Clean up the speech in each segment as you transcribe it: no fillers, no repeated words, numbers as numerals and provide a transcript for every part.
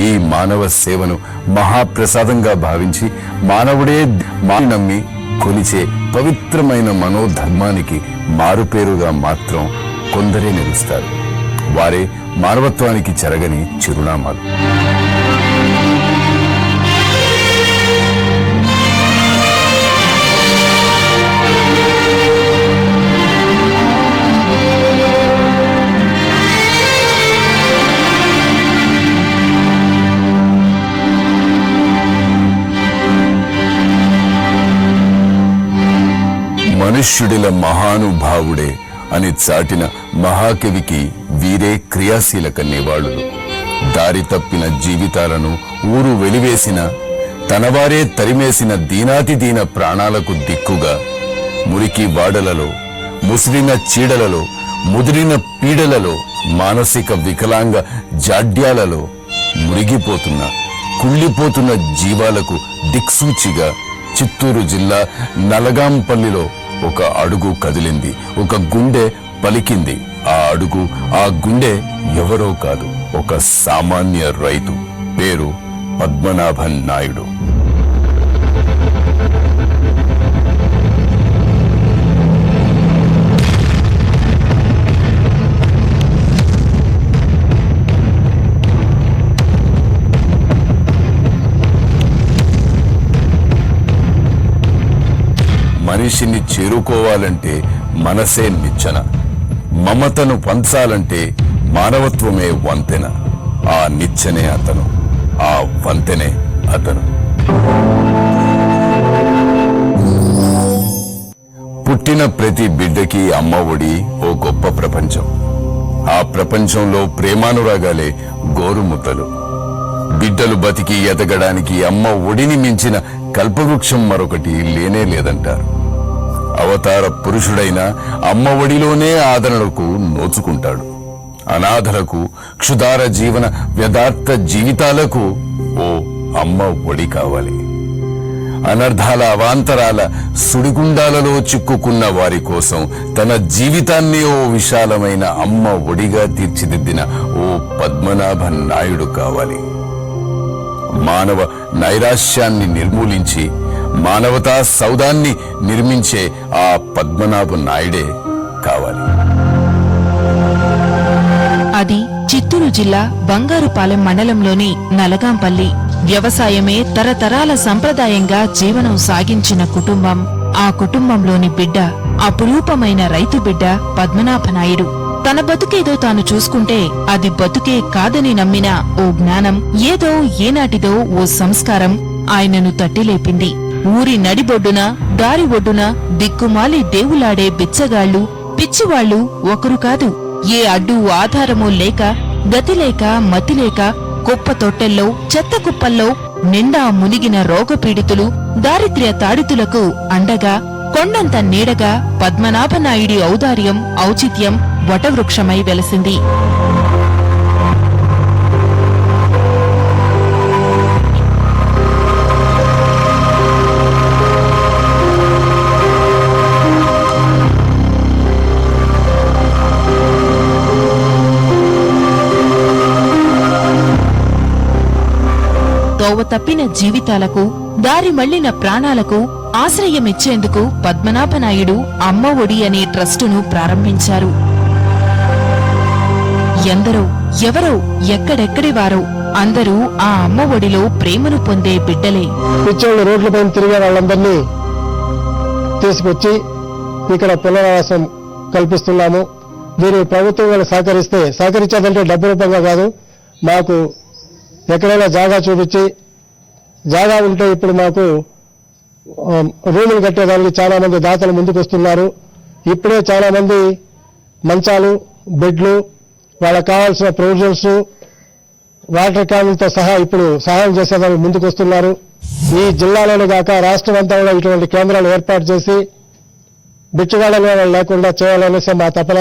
ఈ మానవ సేవను మహాప్రసాదంగా భావించి మానవుడే నమ్మి కొలిచే పవిత్రమైన మనోధర్మానికి మారుపేరుగా మాత్రం కొందరే నిలుస్తారు. వారే మానవత్వానికి చెరగని చిరునామాలు. మనుష్యుడిల మహానుభావుడే అని చాటిన మహాకవికి వీరే క్రియాశీలక నివాళులు. దారి తప్పిన జీవితాలను ఊరు వెలివేసిన, తనవారే తరిమేసిన దీనాతిదీన ప్రాణాలకు దిక్కుగా, మురికి వాడలలో, ముసిరిన చీడలలో, ముదిరిన పీడలలో, మానసిక వికలాంగ జాడ్యాలలో మురిగిపోతున్న, కుళ్ళిపోతున్న జీవాలకు దిక్సూచిగా చిత్తూరు జిల్లా నలగాంపల్లిలో ఒక అడుగు కదిలింది. ఒక గుండె పలికింది. ఆ అడుగు, ఆ గుండె ఎవరో కాదు, ఒక సామాన్య రైతు. పేరు పద్మనాభన్ నాయుడు. మనిషిని చేరుకోవాలంటే మనసే నిచ్చెన, మమతను పంచాలంటే మానవత్వమే వంతెన. ఆ నిచ్చెనే అతను, ఆ వంతెనే అతను. పుట్టిన ప్రతి బిడ్డకి అమ్మ ఒడి ఓ గొప్ప ప్రపంచం. ఆ ప్రపంచంలో ప్రేమానురాగాలే గోరుముద్దలు. బిడ్డలు బతికి ఎదగడానికి అమ్మ ఒడిని మించిన కల్పవృక్షం మరొకటి లేనే లేదంటారు. అవతార పురుషుడైన అమ్మ ఒడిలోనే ఆదరణకు నోచుకుంటాడు. అనాథలకు, క్షుధార జీవన వ్యదార్థ జీవితాలకు ఓ అమ్మ ఒడి కావాలి. అనర్థాల అవాంతరాల సుడిగుండాలలో చిక్కుకున్న వారి కోసం తన జీవితాన్ని ఓ విశాలమైన అమ్మ ఒడిగా తీర్చిదిద్దిన ఓ పద్మనాభన్ నాయుడు కావాలి. మానవ నైరాశ్యాన్ని నిర్మూలించి మానవతా సౌధాన్ని నిర్మించే ఆ పద్మనాభ నాయుడే కావాలి. అది చిత్తూరు జిల్లా బంగారుపాలెం మండలంలోని నలగాంపల్లి. వ్యవసాయమే తరతరాల సంప్రదాయంగా జీవనం సాగించిన కుటుంబం. ఆ కుటుంబంలోని బిడ్డ అపురూపమైన రైతు బిడ్డ పద్మనాభ నాయుడు. తన బతుకేదో తాను చూసుకుంటే అది బతుకే కాదని నమ్మిన ఓ జ్ఞానం, ఏదో ఏనాటిదో ఓ సంస్కారం ఆయనను తట్టిలేపింది. ఊరి నడిబొడ్డున, దారి ఒడ్డున దిక్కుమాలి దేవులాడే బిచ్చగాళ్లు, పిచ్చివాళ్లు ఒకరు కాదు. ఏ అడ్డు ఆధారమూ లేక, గతిలేక, మతిలేక, కుప్ప తొట్టెల్లో, చెత్త కుప్పల్లో నిండా మునిగిన రోగపీడితులు, దారిద్ర్య తాడితులకు అండగా, కొండంత నీడగా పద్మనాభ నాయుడి ఔదార్యం, ఔచిత్యం వటవృక్షమై వెలసింది. తోవ తప్పిన జీవితాలకు, దారి మళ్లిన ప్రాణాలకు ఆశ్రయమిచ్చేందుకు పద్మనాభ నాయుడు అమ్మ ఒడి అనే ట్రస్టును ప్రారంభించారు. ఎందరో, ఎవరో, ఎక్కడెక్కడి వారో అందరూ ఆ అమ్మ ఒడిలో ప్రేమను పొందే బిడ్డలే. పిచ్చోళ్ళు రోడ్లపైన తిరిగే వాళ్ళందరినీ తీసుకొచ్చి ఇక్కడ పునరావాసం కల్పిస్తున్నాము. దీన్ని ప్రభుత్వం వాళ్ళు సహకరించాలంటే డబ్బు రూపంగా కాదు, మాకు ఎక్కడైనా జాగా చూపించి, జాగా ఉంటే ఇప్పుడు మాకు రూములు కట్టేదానికి చాలా మంది దాతలు ముందుకు వస్తున్నారు. ఇప్పుడే చాలా మంది మంచాలు, బెడ్లు, వాళ్ళకి కావాల్సిన ప్రొవిజన్స్, వాటర్ క్యాన్లతో సహా ఇప్పుడు సహాయం చేసేదానికి ముందుకు వస్తున్నారు. ఈ జిల్లాలోనే కాక రాష్ట్రం అంతా కూడా ఇటువంటి కేంద్రాలు ఏర్పాటు చేసి బిచ్చగాళ్ళ లేకుండా చేయాలనేసి మా తపన.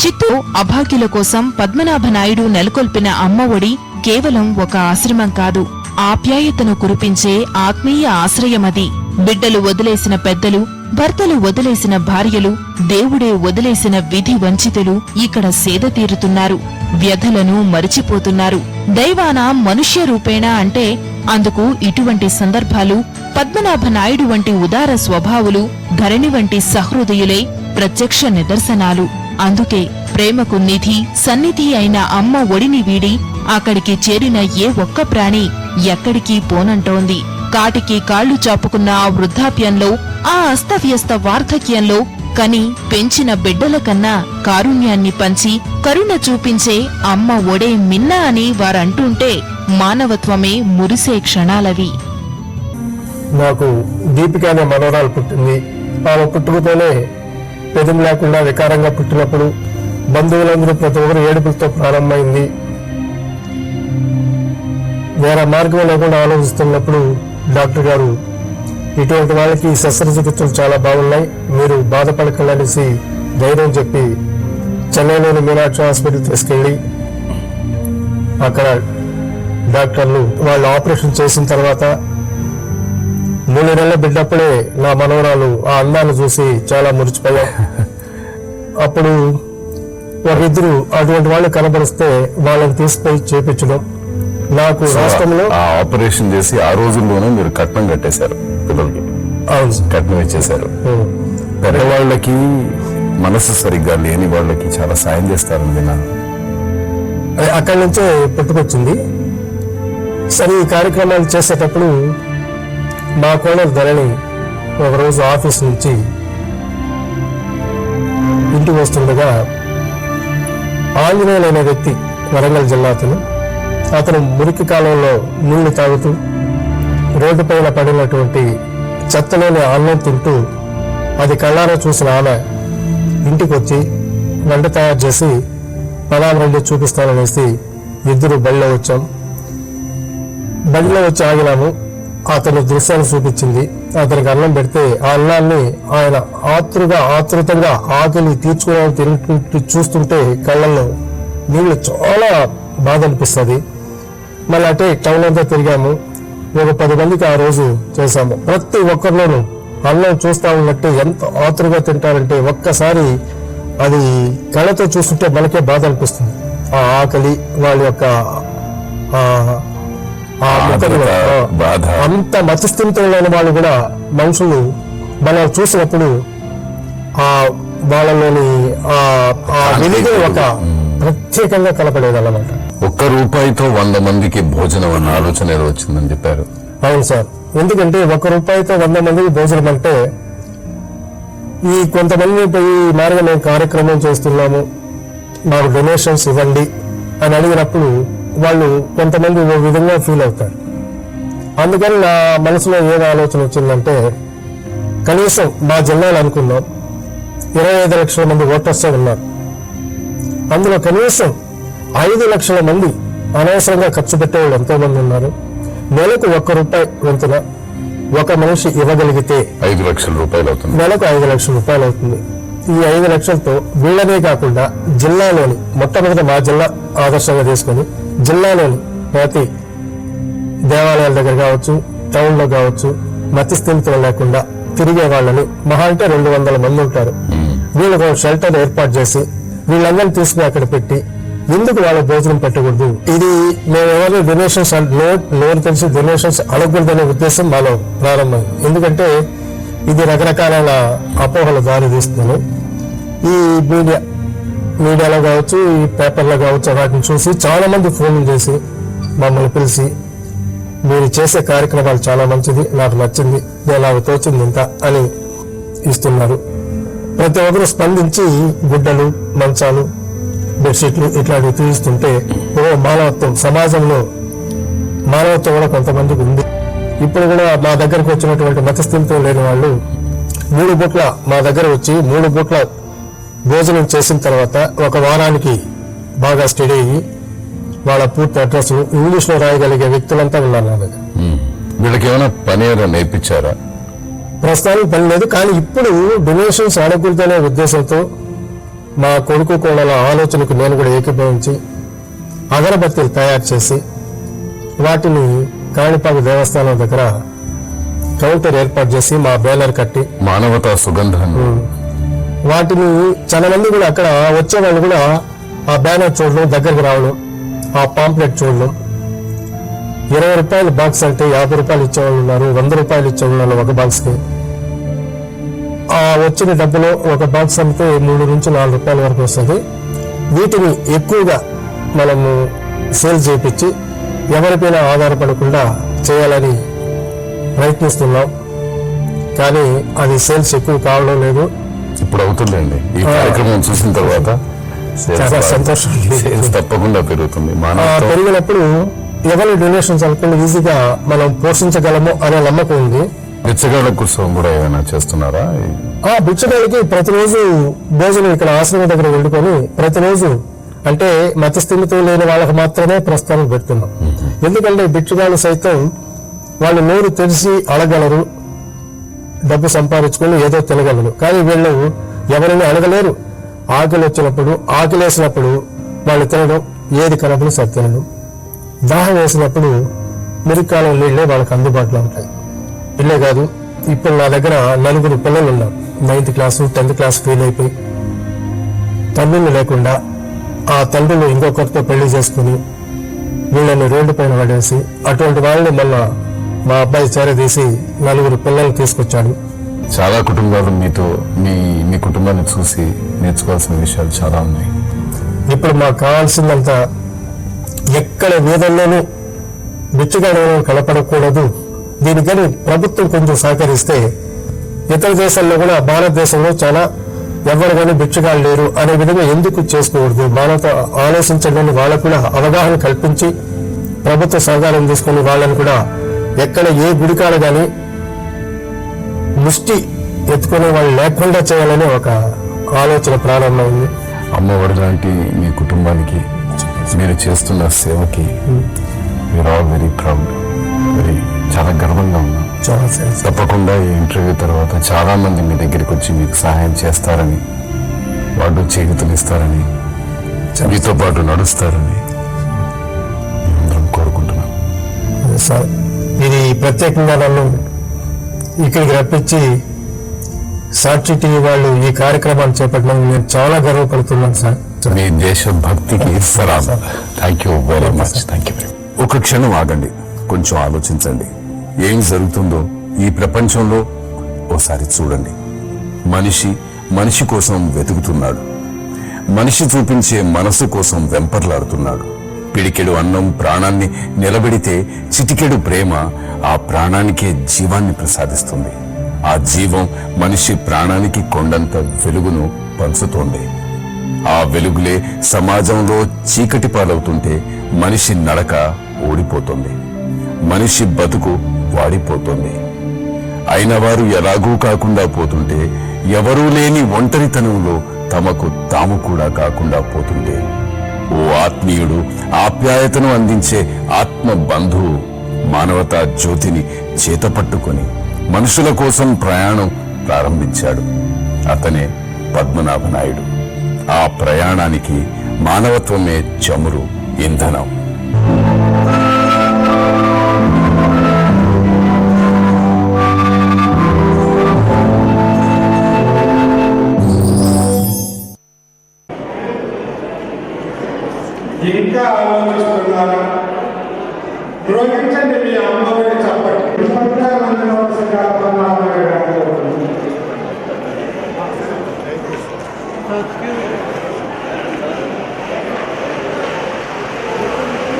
చిత్తూరు అభాగ్యుల కోసం పద్మనాభ నాయుడు నెలకొల్పిన అమ్మ ఒడి కేవలం ఒక ఆశ్రమం కాదు, ఆప్యాయతను కురిపించే ఆత్మీయ ఆశ్రయమది. బిడ్డలు వదిలేసిన పెద్దలు, భర్తలు వదిలేసిన భార్యలు, దేవుడే వదిలేసిన విధి వంచితులు ఇక్కడ సేద తీరుతున్నారు. వ్యధలను మరిచిపోతున్నారు. దైవాన మనుష్య రూపేణా అంటే అందుకు ఇటువంటి సందర్భాలు పద్మనాభ నాయుడు వంటి ఉదార స్వభావులు, ధరణి వంటి సహృదయులే ప్రత్యక్ష నిదర్శనాలు. అందుకే ప్రేమకు నిధి సన్నిధి అయిన అమ్మ ఒడిని వీడి అక్కడికి చేరిన ఏ ఒక్క ప్రాణి ఎక్కడికి పోనంటోంది. కాటికి కాళ్లు చాపుకున్న ఆ వృద్ధాప్యంలో, ఆ అస్తవ్యస్త వార్ధక్యంలో కని పెంచిన బిడ్డల కన్నా కారుణ్యాన్ని పంచి కరుణ చూపించే అమ్మ ఒడే మిన్న అని వారంటుంటే మానవత్వమే మురిసే క్షణాలవి. నాకు దీపిక అనే మనవరాలు పుట్టింది. ఆమె పుట్టుకతోనే పెదం లేకుండా వికారంగా పుట్టినప్పుడు బంధువులందరూ ప్రతి ఒక్కరు ఏడుపులతో ప్రారంభమైంది. వేరే మార్గం లేకుండా ఆలోచిస్తున్నప్పుడు డాక్టర్ గారు ఇటువంటి వాళ్ళకి శస్త్రచికిత్సలు చాలా బాగున్నాయి, మీరు బాధపడకండి అనేసి ధైర్యం చెప్పి చెన్నైలోని మీనాక్షి హాస్పిటల్ తీసుకెళ్లి అక్కడ డాక్టర్లు వాళ్ళు ఆపరేషన్ చేసిన తర్వాత 3 నెలల బిడ్డప్పుడే నా మనవరాలు ఆ అందాన్ని చూసి చాలా మురిచిపోయాం. అప్పుడు ఒకరిద్దరు అటువంటి వాళ్ళు కనబరిస్తే వాళ్ళని తీసుకుపోయి చేపించడం. నాకు రాష్ట్రంలో ఆ ఆపరేషన్ చేసి ఆ రోజుల్లోనే మీరు కట్నం కట్టేశారు పిల్లలకి. అవును సార్. కట్నం ఇచ్చేశారు. పెద్దవాళ్ళకి మనసు సరిగ్గా లేని వాళ్ళకి చాలా సాయం చేస్తారండి. అక్కడి నుంచే పుట్టుకొచ్చింది. సరే ఈ కార్యక్రమాలు చేసేటప్పుడు మా కోడలు ధరణి ఒకరోజు ఆఫీస్ నుంచి ఇంటికి వస్తుండగా ఆంజనేయులు అనే వ్యక్తి, వరంగల్ జిల్లా అతను మురికి కాలంలో నీళ్లు తాగుతూ రోడ్డు పైన పడినటువంటి చెత్తలోని అన్నం తింటూ అది కళ్ళారా చూసిన ఆమె ఇంటికి వచ్చి వంట తయారు చేసి పలానా రండి చూపిస్తాననేసి ఇద్దరు బడిలో వచ్చాం. బడిలో వచ్చి ఆగినాము. అతని దృశ్యాన్ని చూపించింది. అతనికి అన్నం పెడితే ఆ అన్నాన్ని ఆయన ఆతృతంగా ఆకలి తీర్చుకోవడానికి తింటూ చూస్తుంటే కళ్ళల్లో నీళ్లు చాలా బాధ అనిపిస్తుంది. మళ్ళీ అటే టౌన్ అంతా తిరిగాము. ఒక 10 మందికి ఆ రోజు చేశాము. ప్రతి ఒక్కరిలోనూ అన్నం చూస్తా ఉన్నట్టు ఎంత ఆతృగా తింటారంటే ఒక్కసారి అది కళ్ళతో చూస్తుంటే మనకే బాధ అనిపిస్తుంది. ఆ ఆకలి, వాళ్ళ యొక్క అంత మతిస్థిమితం లేని వాళ్ళు కూడా మనుషులు మనం చూసినప్పుడు ఆ వాళ్ళలోని ఆ వెలుగు ఒక ప్రత్యేకంగా కనపడేదన్నమాట. ₹1 100 మందికి భోజనం అన్న ఆలోచన ఏదో వచ్చిందని చెప్పారు. అవును సార్. ఎందుకంటే ₹1 100 మందికి భోజనం అంటే ఈ కొంతమంది ఈ మార్గం మేము కార్యక్రమం చేస్తున్నాము, మాకు డొనేషన్స్ ఇవ్వండి అని అడిగినప్పుడు వాళ్ళు కొంతమంది ఓ విధంగా ఫీల్ అవుతారు. అందుకని నా మనసులో ఏదో ఆలోచన వచ్చిందంటే కనీసం మా జిల్లాలో అనుకున్నాం 25 లక్షల మంది ఓటర్సే ఉన్నారు. అందులో కనీసం 5 లక్షల మంది అనవసరంగా ఖర్చు పెట్టేవాళ్ళు ఎంతో మంది ఉన్నారు. నెలకు ₹1 వంతున ఒక మనిషి ఇవ్వగలిగితే 5 లక్షల రూపాయలు అవుతుంది. నెలకు 5 లక్షల రూపాయలు అవుతుంది. ఈ 5 లక్షలతో వీళ్ళనే కాకుండా జిల్లాలోని మొట్టమొదటి మా జిల్లా ఆదర్శంగా తీసుకొని జిల్లాలోని ప్రతి దేవాలయాల దగ్గర కావచ్చు, టౌన్ లో కావచ్చు, మతి స్థిమితం లేకుండా తిరిగే వాళ్ళని మహా అంటే 200 మంది ఉంటారు. వీళ్ళకు షెల్టర్ ఏర్పాటు చేసి వీళ్ళందరినీ తీసుకుని అక్కడ పెట్టి ఎందుకు వాళ్ళ భోజనం పెట్టకూడదు, ఇది మేము ఎవరు డొనేషన్స్ నోరు తెలిసి డొనేషన్స్ అడగకూడదనే ఉద్దేశం మాలో ప్రారంభమైంది. ఎందుకంటే ఇది రకరకాల అపోహలు దారి తీస్తున్నాను. ఈ మీడియాలో కావచ్చు, ఈ పేపర్లో కావచ్చు, వాటిని చూసి చాలా మంది ఫోన్లు చేసి మమ్మల్ని పిలిచి మీరు చేసే కార్యక్రమాలు చాలా మంచిది, నాకు నచ్చింది, నాకు తోచింది ఇంత అని ఇస్తున్నారు. ప్రతి ఒక్కరు స్పందించి గుడ్డలు, మంచాలు, బెడ్షీట్లు ఇట్లాంటివి తీస్తుంటే మానవత్వం, సమాజంలో మానవత్వం కూడా కొంతమందికి ఉంది. ఇప్పుడు కూడా మా దగ్గరకు వచ్చినటువంటి మతస్థిమితం లేని వాళ్ళు 3 పూట్ల మా దగ్గర వచ్చి 3 పూట్ల భోజనం చేసిన తర్వాత ఒక వారానికి బాగా స్టడీ అయ్యి వాళ్ళ పూర్తి అడ్రస్ ఇంగ్లీష్ లో రాయగలిగే వ్యక్తులంతా ఉన్నారు నా దగ్గర. వీళ్ళకి ఏమైనా పని నేర్పించారా? ప్రస్తుతానికి పని లేదు. కానీ ఇప్పుడు డొనేషన్స్ అడగకూడదనే ఉద్దేశంతో మా కొడుకు కోడల ఆలోచనకు నేను కూడా ఏకీభవించి అగరబత్తీలు తయారు చేసి వాటిని కాణిపాక దేవస్థానం దగ్గర కౌంటర్ ఏర్పాటు చేసి మా బ్యానర్ కట్టి మానవతా సుగంధాన్ని వాటిని చాలా మంది కూడా అక్కడ వచ్చే వాళ్ళు కూడా ఆ బ్యానర్ చూడడం, దగ్గరికి రావడం, ఆ పాంప్లెట్ చూడడం. 20 రూపాయల బాక్స్ అంటే 50 రూపాయలు ఇచ్చేవాళ్ళు ఉన్నారు, 100 రూపాయలు ఇచ్చేవాళ్ళు ఉన్నారు ఒక బాక్స్కి. ఆ వచ్చిన డబ్బులో ఒక బాక్స్ అమ్మితే 3 నుంచి 4 రూపాయల వరకు వస్తుంది. వీటిని ఎక్కువగా మనము సేల్ చేయించి ఎవరిపైనా ఆధారపడకుండా చేయాలని ప్రయత్నిస్తున్నాం. కానీ అది సేల్స్ ఎక్కువ కావడం లేదు. ఇప్పుడు అవుతుందండి. ఈ కార్యక్రమం చూసిన తర్వాత చాలా సంతోషం. సేల్స్ తప్పకుండా పెరుగుతుంది. పెరిగినప్పుడు ఎవరి డొనేషన్స్ అనుకుని ఈజీగా మనం పోషించగలము అనే నమ్మకం ఉంది. బిచ్చగాళ్ళ కోసం కూడా ఏమైనా చేస్తున్నారా? ఆ బిచ్చగాళ్ళకి ప్రతిరోజు భోజనం ఇక్కడ ఆశ్రమం దగ్గర వండుకొని ప్రతిరోజు, అంటే మతస్థిమితం లేని వాళ్ళకి మాత్రమే ప్రస్తుతానికి పెడుతున్నాం. ఎందుకంటే బిచ్చగాళ్ళు సైతం వాళ్ళు నోరు తెరిచి అడగలరు, డబ్బు సంపాదించుకుని ఏదో తినగలరు. కానీ వీళ్ళు ఎవరిని అడగలేరు. ఆకలి వచ్చినప్పుడు, ఆకలి వేసినప్పుడు వాళ్ళు తినడం, ఏది కనపడి సరి తినడం. దాహం వేసినప్పుడు మురికాలం నీళ్లే వాళ్ళకి అందుబాటులో ఉంటాయి. ఇల్లే కాదు, ఇప్పుడు నా దగ్గర 4 పిల్లలు ఉన్నారు. 9th class 10th class fail అయిపోయి తండ్రులు లేకుండా ఆ తండ్రులు ఇంకొకరితో పెళ్లి చేసుకుని వీళ్ళని రోడ్డు పైన పడేసి, అటువంటి వాళ్ళని మళ్ళా మా అబ్బాయి చేరదీసి 4 పిల్లలు తీసుకొచ్చాడు. చాలా కుటుంబాలు మీతో మీ కుటుంబాన్ని చూసి నేర్చుకోవాల్సిన విషయాలు చాలా ఉన్నాయి. ఇప్పుడు మాకు కావాల్సిందంతా ఎక్కడ వేదల్లోనూ బిచ్చగాడలో కనపడకూడదు. దీనికని ప్రభుత్వం కొంచెం సహకరిస్తే ఇతర దేశాల్లో కూడా, భారతదేశంలో చాలా ఎవరు కానీ బిచ్చగాళ్ళు లేరు అనే విధంగా ఎందుకు చేసుకోకూడదు? మానవత ఆలోచించడానికి వాళ్ళకు కూడా అవగాహన కల్పించి ప్రభుత్వ సహకారం తీసుకుని వాళ్ళని కూడా ఎక్కడ ఏ గుడికాడ కానీ ముష్టి ఎత్తుకునే వాళ్ళు లేకుండా చేయాలని ఒక ఆలోచన ప్రారంభమైంది. అమ్మఒడి లాంటి మీ కుటుంబానికి మీరు చేస్తున్న సేవకి వీఆర్ ఆల్ వెరీ ప్రౌడ్, చాలా గర్వంగా ఉన్నాం. తప్పకుండా ఈ ఇంటర్వ్యూ తర్వాత చాలా మంది మీ దగ్గరికి వచ్చి మీకు సహాయం చేస్తారని, వాళ్ళు చేతులు ఇస్తారని, మీతో పాటు నడుస్తారని మేమందరం కోరుకుంటున్నాం. సార్, ఇది ప్రత్యేకంగా నన్ను ఇక్కడికి రప్పించి సాక్షి టీవీ వాళ్ళు ఈ కార్యక్రమాన్ని చేపట్టడానికి నేను చాలా గర్వపడుతున్నాను సార్. మీ దేశభక్తికి సలాం. Thank you very much. Thank you. ఒక క్షణం ఆగండి, కొంచెం ఆలోచించండి. ఏం జరుగుతుందో ఈ ప్రపంచంలో ఓసారి చూడండి. మనిషి కోసం వెతుకుతున్నాడు. మనిషి చూపించే మనసు కోసం వెంపర్లాడుతున్నాడు. పిడికెడు అన్నం ప్రాణాన్ని నిలబెడితే చిటికెడు ప్రేమ ఆ ప్రాణానికే జీవాన్ని ప్రసాదిస్తుంది. ఆ జీవం మనిషి ప్రాణానికి కొండంత వెలుగును పంచుతోంది. ఆ వెలుగులే సమాజంలో చీకటి పాలవుతుంటే మనిషి నడక ఓడిపోతుంది, మనిషి బతుకు వాడిపోతుంది. అయిన వారు ఎలాగూ కాకుండా పోతుంటే, ఎవరూ లేని ఒంటరితనంలో తమకు తాము కూడా కాకుండా పోతుంటే, ఓ ఆత్మీయుడు ఆప్యాయతను అందించే ఆత్మ బంధువు మానవతా జ్యోతిని చేతపట్టుకొని మనుషుల కోసం ప్రయాణం ప్రారంభించాడు. అతనే పద్మనాభ నాయుడు. ఆ ప్రయాణానికి మానవత్వమే చమురు, ఇంధనం. ఇంకా ఆలోచిస్తున్నారా? ప్రోగించండి మీ అమ్మఒడి చప్పటి.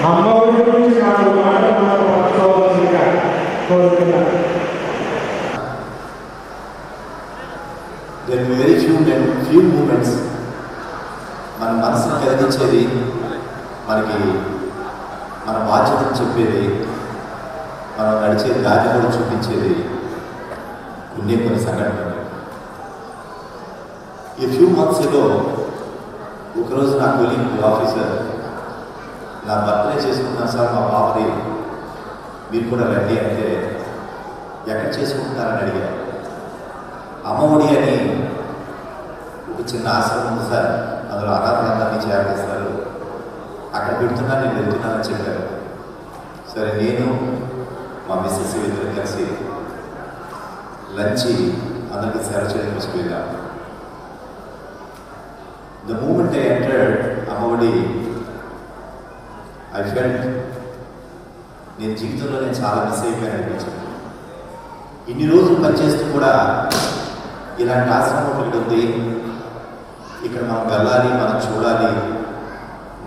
అమ్మఒడి గురించి 4 మాటలు నాకు పంచుకోవాల్సిందిగా కోరుతున్నాను. There are very few moments మన మనసును కలిగించేది, మనకి మన బాధ్యతను చెప్పేది, మనం నడిచే దారి కూడా చూపించేది కొన్ని సంఘటనలు. ఈ ఫ్యూ మంత్స్ ఏదో ఒకరోజు నా కొలీగ్ ఆఫీసర్ నా బర్త్డే చేసుకుంటాను సార్, మా పాపది మీరు కూడా రండి అంటే, ఎక్కడ చేసుకుంటారని అడిగారు. అమ్మఒడి అని ఒక చిన్న ఆశ్రమం ఉంది సార్, అందులో అనాథలందరినీ చేరవేస్తారు, అక్కడ పెడుతున్నా, నేను వెళ్తున్నానని చెప్పారు. సరే, నేను మా మిస్సెస్ ఇద్దరు కలిసి లంచ్ అందరికీ సేవ చేయడం కోసం వెళ్ళాం. The moment I entered Ammavodi, I felt నేను జీవితంలో నేను చాలా మిస్ అయిపోయాను అనిపించింది. ఇన్ని రోజులు పనిచేస్తూ కూడా ఇలాంటి ఆశ్రమం ఒకటి ఉంది, ఇక్కడ మనం వెళ్ళాలి, మనం చూడాలి,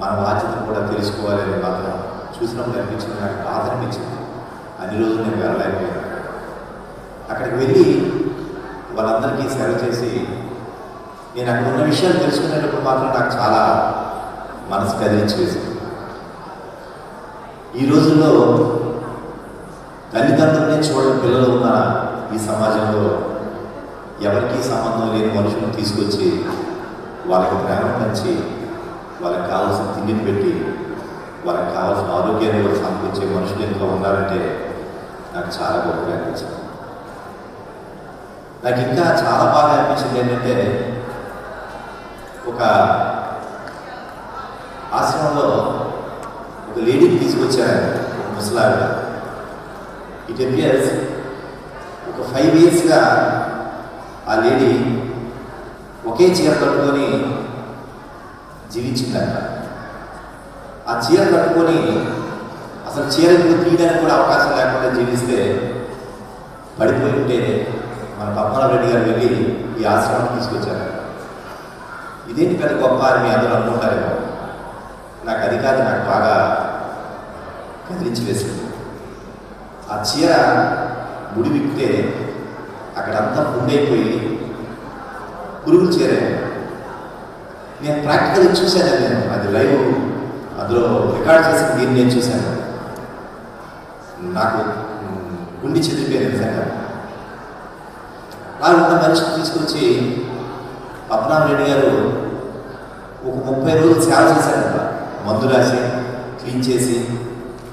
మన బాధ్యతను కూడా తెలుసుకోవాలి అని మాత్రం చూసినప్పుడు అనిపించింది. నాకు బాధ అనిపించింది. అన్ని రోజులు నేను వెళ్ళలేకపోయాను. అక్కడికి వెళ్ళి వాళ్ళందరికీ సేవ చేసి నేను అక్కడ ఉన్న విషయాలు తెలుసుకునేటప్పుడు మాత్రం నాకు చాలా మనసు కదిలించి వేసింది. ఈ రోజుల్లో తల్లిదండ్రులనే చూడని పిల్లలు ఉన్న ఈ సమాజంలో ఎవరికీ సంబంధం లేని మనుషులను తీసుకొచ్చి వాళ్ళకి ప్రేమ పంచి వాళ్ళకి కావాల్సిన తిండిని పెట్టి వాళ్ళకి కావాల్సిన ఆరోగ్యాన్ని కూడా సమకూర్చే మనుషులు ఎంతో ఉన్నారంటే నాకు చాలా గొప్పగా అనిపించింది. నాకు ఇంకా చాలా బాగా అనిపించింది ఏంటంటే, ఒక ఆశ్రమంలో ఒక లేడీని తీసుకొచ్చారు, ఒక ముసలావిడ. ఇట్ అపియర్స్ ఒక 5 yearsగా ఆ లేడీ ఒకే చీర కట్టుకొని జీవించిందంట. ఆ చీర కట్టుకొని అసలు చీర తీయడానికి కూడా అవకాశం లేకుండా జీవిస్తే పడిపోయి ఉంటే మన పద్మనాభరెడ్డి గారు వెళ్ళి ఈ ఆశ్రమాన్ని తీసుకొచ్చారు. ఇదేంటి పెద్ద గొప్ప అని మీ అందరూ అనుకుంటారేమో. నాకు అది కాదు, నాకు బాగా కదిలించి వేసింది. ఆ చీర ముడి విప్పితే అక్కడంతా పుండైపోయి పురుగులు చేరాయి. నేను ప్రాక్టికల్గా చూశాను, నేను అది లైవ్ అందులో రికార్డ్ చేసిన దీన్ని నేను చూశాను. నాకు గుండె చెదిరిపోయింది నిజంగా. వాళ్ళు ఉన్న మనిషిని తీసుకొచ్చి పద్మనాభరెడ్డి గారు ఒక 30 రోజులు సేవ చేశారంట. మందు రాసి క్లీన్ చేసి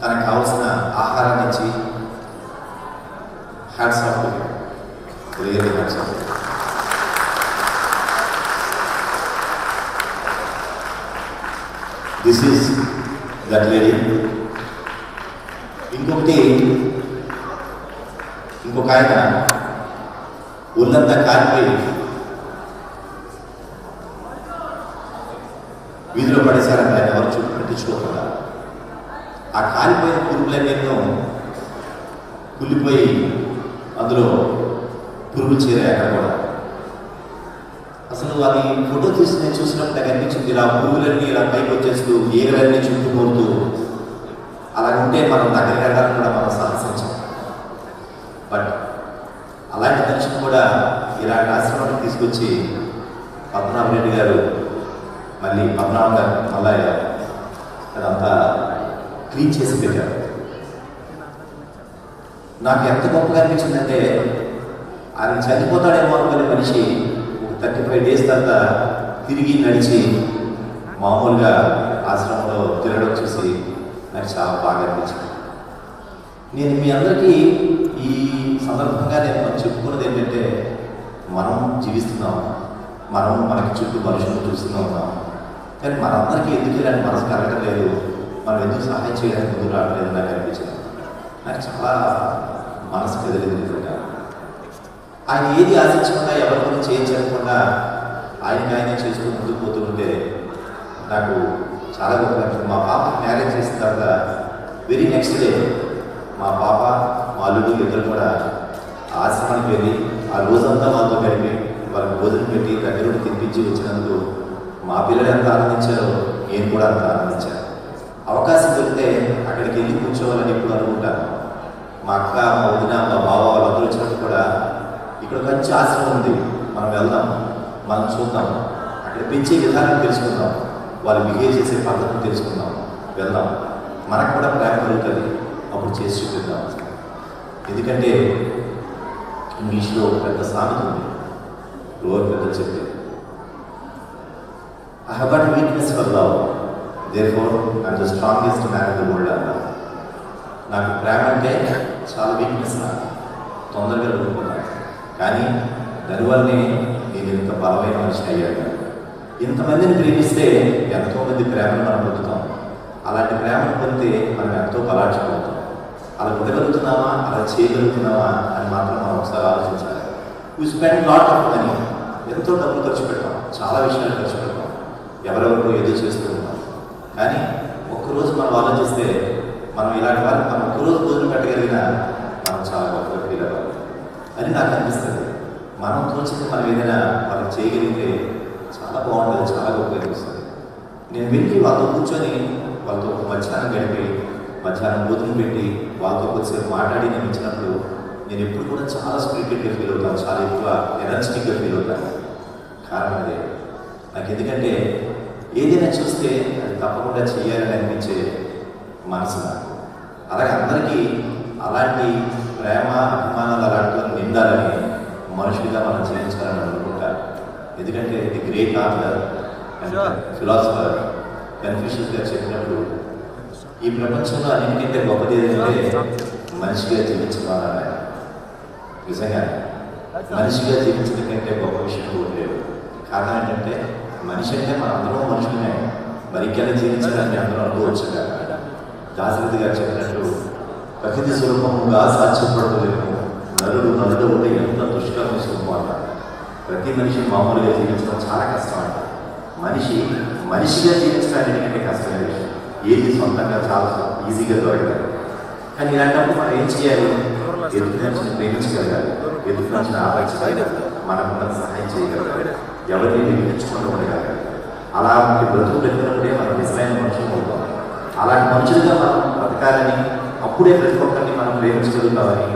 తనకు కావాల్సిన ఆహారాన్ని ఇచ్చి hats off, really hats off. This is that lady. ఇంకొక ఆయన ఒళ్ళంతా కాలిపోయి వీధిలో పడేశారంటే ఆయన ఎవరు చుట్టూ పట్టించుకోకుండా. ఆ కాలిపోయిన పురుగులన్నింటినో కుళ్ళిపోయి అందులో పురుగులు చేరాయి అక్కడ కూడా. అసలు అది ఫోటో తీసి నేను చూసినప్పుడు నాకు అనిపించింది, ఇలా పురుగులన్నీ ఇలా పైకి వచ్చేస్తూ ఈగలన్నీ చుట్టుముడుతూ అలా ఉంటే మనం దగ్గరికి వెళ్ళడానికి కూడా మనం సాహసించాం. బట్ అలాంటి మనిషిని కూడా ఇలాంటి ఆశ్రమానికి తీసుకొచ్చి పద్మనాభరెడ్డి గారు మళ్ళీ అదంతా క్లీన్ చేసి పెట్టారు. నాకు ఎంత గొప్పగా అనిపించిందంటే, ఆయన చనిపోతాడేమో అనుకునే మనిషి ఒక 35 days తర్వాత తిరిగి నడిచి మామూలుగా ఆశ్రమంలో తిరగడం చూసి నాకు చాలా బాగా అనిపించింది. నేను మీ అందరికీ ఈ సందర్భంగా నేను చెప్పుకున్నది ఏంటంటే, మనం జీవిస్తున్నాం, మనం మనకి చుట్టూ మనుషులను చూస్తూనే ఉన్నాం. కానీ మనందరికీ ఎందుకు ఇలాంటి మనసు కలగడం లేదు, మనం ఎందుకు సహాయం చేయడానికి ముందు రావట్లేదు నాకు అనిపించింది. నాకు చాలా మనసు కదిలింది నిజంగా. ఆయన ఏది ఆశించకుండా ఎవరి గురించి చేయించకుండా ఆయనే చేస్తూ ముందుకు పోతూ ఉంటే నాకు చాలా గొప్ప. మా పాప మ్యారేజ్ చేసిన తర్వాత వెరీ నెక్స్ట్ డే మా పాప మా అల్లుడు ఇద్దరు కూడా ఆశ్రమానికి వెళ్ళి ఆ రోజంతా వాళ్ళతో గడిపి వాళ్ళకి భోజనం పెట్టి దగ్గరుండి తినిపించి వచ్చినందుకు మా పిల్లలు ఎంత ఆనందించారో నేను కూడా అంత ఆనందించాను. అవకాశం దొరికితే అక్కడికి వెళ్ళి కూర్చోవాలని ఎప్పుడు అనుకుంటాను. మా అక్క, మా వదిన, మా బావ వాళ్ళందరూ వచ్చినప్పుడు కూడా ఇక్కడ మంచి ఆశ్రమం ఉంది, మనం వెళ్దాం, మనం చూద్దాం, అక్కడ పెంచే విధానం తెలుసుకుందాం, వాళ్ళు బిహేవ్ చేసే పద్ధతిని తెలుసుకుందాం, వెళ్దాం, మనకు కూడా ప్రేమ కలుగుతుంది, అప్పుడు చేసి చూపిద్దాం. ఎందుకంటే ఇంగ్లీష్లో పెద్ద సామెత ఉంది, లోవర్ పెద్ద చెప్పి, I have got a weakness for love, therefore I am the strongest man in the world అన్నారు. నాకు ప్రేమ అంటే చాలా వీక్నెస్, నాకు తొందరగా దొరుకుతున్నాను. కానీ దానివల్లనే నేను ఇంత బలమైన మనిషి అయ్యాను. ఇంతమందిని ప్రేమిస్తే ఎంతోమంది ప్రేమను మనం పొందుతాం. అలాంటి ప్రేమను పొందితే మనం ఎంతో బలాక్షపోతాం. అలా ఉండగలుగుతున్నామా, అలా చేయగలుగుతున్నామా అని మాత్రం మనం ఒకసారి ఆలోచించాలి. We spend lot of money, ఎంతో డబ్బులు ఖర్చు పెడతాం, చాలా విషయాలు ఖర్చు పెడతాం, ఎవరెవరికో ఏదో చేస్తూ ఉంటాం. కానీ ఒక్కరోజు మనం ఆలోచిస్తే మనం ఇలాంటి వారికి మనం ఒక్కరోజు భోజనం పెట్టగలిగినా మనం చాలా గొప్పగా ఫీల్ అవ్వాలి అని నాకు అనిపిస్తుంది. మనం తోచింది మనం ఏదైనా వాళ్ళకి చేయగలిగితే చాలా బాగుంటుంది, చాలా గొప్పగా అనిపిస్తుంది. నేను వెళ్ళి వాళ్ళతో కూర్చొని వాళ్ళతో మధ్యాహ్నం గడిపి మధ్యాహ్నం భోజనం పెట్టి వాళ్ళతో కొద్దిసేపు మాట్లాడి నేను ఇచ్చినప్పుడు నేను ఎప్పుడు కూడా చాలా స్పిరిటెడ్గా ఫీల్ అవుతాను, చాలా ఎక్కువ ఎనర్జెటిక్గా ఫీల్ అవుతాను. కారణం అదే. నాకు ఎందుకంటే ఏదైనా చూస్తే అది తప్పకుండా చేయాలని అనిపించే మనసు నాకు. అలాగే అందరికీ అలాంటి ప్రేమ అభిమానాలు అలాంటితో నిండాలని మనుషులుగా మనం జీవించాలని అనుకుంటాను. ఎందుకంటే the great author and philosopher Confucius గారు చెప్పినప్పుడు ఈ ప్రపంచంలో అన్నింటికంటే గొప్పది ఏంటంటే మనిషిగా జీవించాలన్నారు. నిజంగా మనిషిగా జీవించడం కంటే గొప్ప విషయం కూడా లేదు. కారణం ఏంటంటే మనిషి అంటే మన అందరం మనుషులనే, మరి ఇంకెలా జీవించాలని అందరూ అనుకోవచ్చు కదా. దాశరథి గారు చెప్పినట్టు ప్రకృతి స్వరూపముగా సాధ్యపడలేము, నరుడు నరుడు ఉంటే ఎంత దుష్కరమైన స్వరూపం అన్నారు. ప్రతి మనిషి మామూలుగా జీవించడం చాలా కష్టం అంట. మనిషిగా జీవించడం ఎందుకంటే కష్టమైన విషయం. ఏది సొంతంగా చాలా ఈజీగా దొరకదు. కానీ ఇలాంటప్పుడు మనం ఏం చేయాలి? ఎదుటి మనిషిని ప్రేమించగలగాలి, ఎదుటి మనిషిని ఆలోచించగలగాలి, మనకున్న సహాయం చేయగలగాలి, ఎవరిని నిర్మించుకుంటూ ఉండగలగాలి. అలాంటి బ్రతుకు పెట్టినప్పుడే మనం నిజమైన మనుషులు అవుతాం. అలాంటి మనుషులుగా మనం బ్రతకాలని, అప్పుడే ప్రతి ఒక్కరిని మనం ప్రేమించగలుగుతామని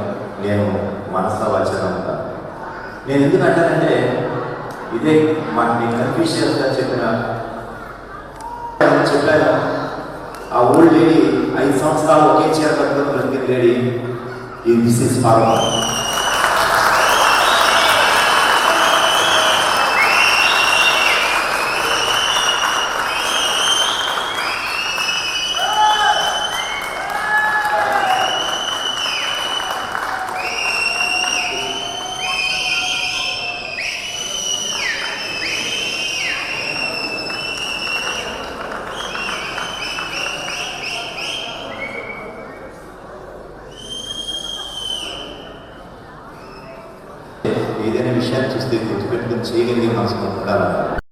నేను మనసులో వాచన ఉంటాను. నేను ఎందుకు అంటానంటే ఇదే మనకి కన్ఫ్యూషియస్ గా చెప్పాను. ఆ ఓల్డ్ లేడీ 5 సంవత్సరాలు ఒకే చీర కట్టుకుని బ్రతికిన లేడీ దిస్ ఇస్ ఫార్మర్. ఏదైనా విషయాన్ని చూస్తే గుర్తుపెట్టుకుని చేయగలిగే మనసు ఉండాలన్నారు.